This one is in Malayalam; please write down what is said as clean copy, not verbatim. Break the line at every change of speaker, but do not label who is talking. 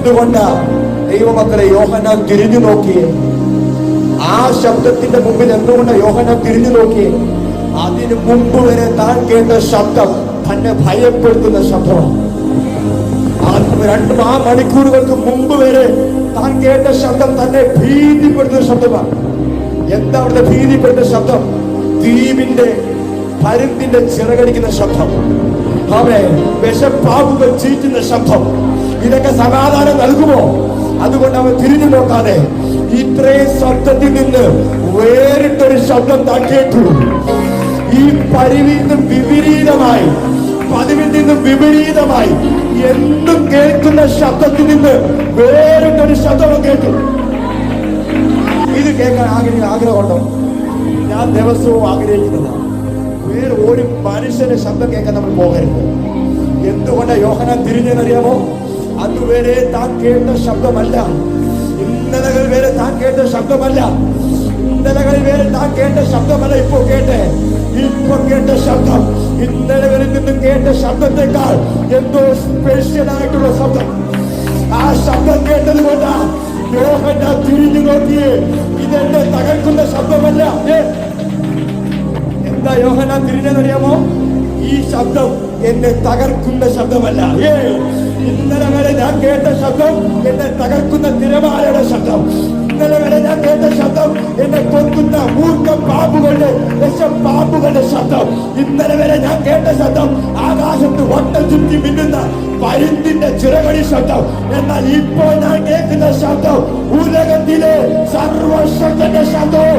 എന്തുകൊണ്ടാ ദൈവമക്കളെ യോഹന്നാൻ തിരിഞ്ഞു നോക്കിയേ? ആ ശബ്ദത്തിന്റെ മുമ്പിൽ എന്തുകൊണ്ടാ യോഹന്നാൻ തിരിഞ്ഞു നോക്കിയേ? അതിനു മുമ്പ് വരെ താൻ കേട്ട ശബ്ദം തന്നെ ഭയപ്പെടുത്തുന്ന ശബ്ദമാണ്. ആ മണിക്കൂറുകൾക്ക് മുമ്പ് വരെ താൻ കേട്ട ശബ്ദം തന്നെ ഭീതിപ്പെടുത്തുന്ന ശബ്ദമാണ്. എന്താ അവിടെ ഭീതിപ്പെടുത്തുന്ന ശബ്ദം? ദ്വീപിന്റെ പരുന്തിന്റെ ചിറകടിക്കുന്ന ശബ്ദം, വിഷപ്പാമ്പുകൾ ചീറ്റുന്ന ശബ്ദം. ഇതൊക്കെ സമാധാനം നൽകുമോ? അതുകൊണ്ട് അവൻ തിരിഞ്ഞു നോക്കാതെ ഇത്രയും ശബ്ദത്തിൽ നിന്ന് വേറിട്ടൊരു ശബ്ദം താൻ കേട്ടു. ഈ പതിവിൽ നിന്നും വിപരീതമായി, പതിവിൽ നിന്നും വിപരീതമായി എന്നും കേൾക്കുന്ന ശബ്ദത്തിൽ നിന്ന് വേറിട്ടൊരു ശബ്ദം കേട്ടു. ഇത് കേൾക്കാൻ ആഗ്രഹമുണ്ടോ? ഞാൻ ദിവസവും ആഗ്രഹിക്കുന്നതാണ്. വേറെ ഒരു മനുഷ്യന്റെ ശബ്ദം കേൾക്കാൻ നമ്മൾ പോകരുത്. എന്തുകൊണ്ടാണ് യോഹന്നാൻ തിരിഞ്ഞെന്നറിയാമോ? അതുവരെ താൻ കേട്ട ശബ്ദമല്ല, ഇന്നലകൾ വരെ താൻ കേട്ട ശബ്ദമല്ല, ഇന്നലകളിൽ വരെ താൻ കേട്ട ശബ്ദമല്ല ഇപ്പൊ കേട്ട ശബ്ദം. ഇന്നലകളിൽ നിന്നും കേട്ട ശബ്ദത്തെക്കാൾ എന്തോ സ്പെഷ്യൽ ആയിട്ടുള്ള ശബ്ദം. ആ ശബ്ദം കേട്ടത് കൊണ്ടാ യോഹന്നാൻ തിരിഞ്ഞു നോക്കിയേ. ഇതെന്നെ തകർക്കുന്ന ശബ്ദമല്ല. എന്താ യോഹന്നാൻ തിരിഞ്ഞെന്നറിയാമോ? ഈ ശബ്ദം എന്നെ തകർക്കുന്ന ശബ്ദമല്ല. ഇന്നലെ വരെ ഞാൻ കേട്ട ശബ്ദം എന്നെ തകർക്കുന്ന തിരമാലയുടെ ശബ്ദം. ഇന്നലെ വരെ ഞാൻ കേട്ട ശബ്ദം എന്നെ കൊത്തുന്ന മൂർഖ പാമ്പുകളുടെ പാമ്പുകളുടെ ശബ്ദം. ഇന്നലെ വരെ ഞാൻ കേട്ട ശബ്ദം ആകാശത്ത് വട്ടം ചുറ്റി മിന്നുന്ന പരുന്തിന്റെ ചിറകടി ശബ്ദം. എന്നാൽ ഇപ്പോൾ ഞാൻ കേൾക്കുന്ന ശബ്ദം ഉലകത്തിലെ സർവശക്തന്റെ ശബ്ദം.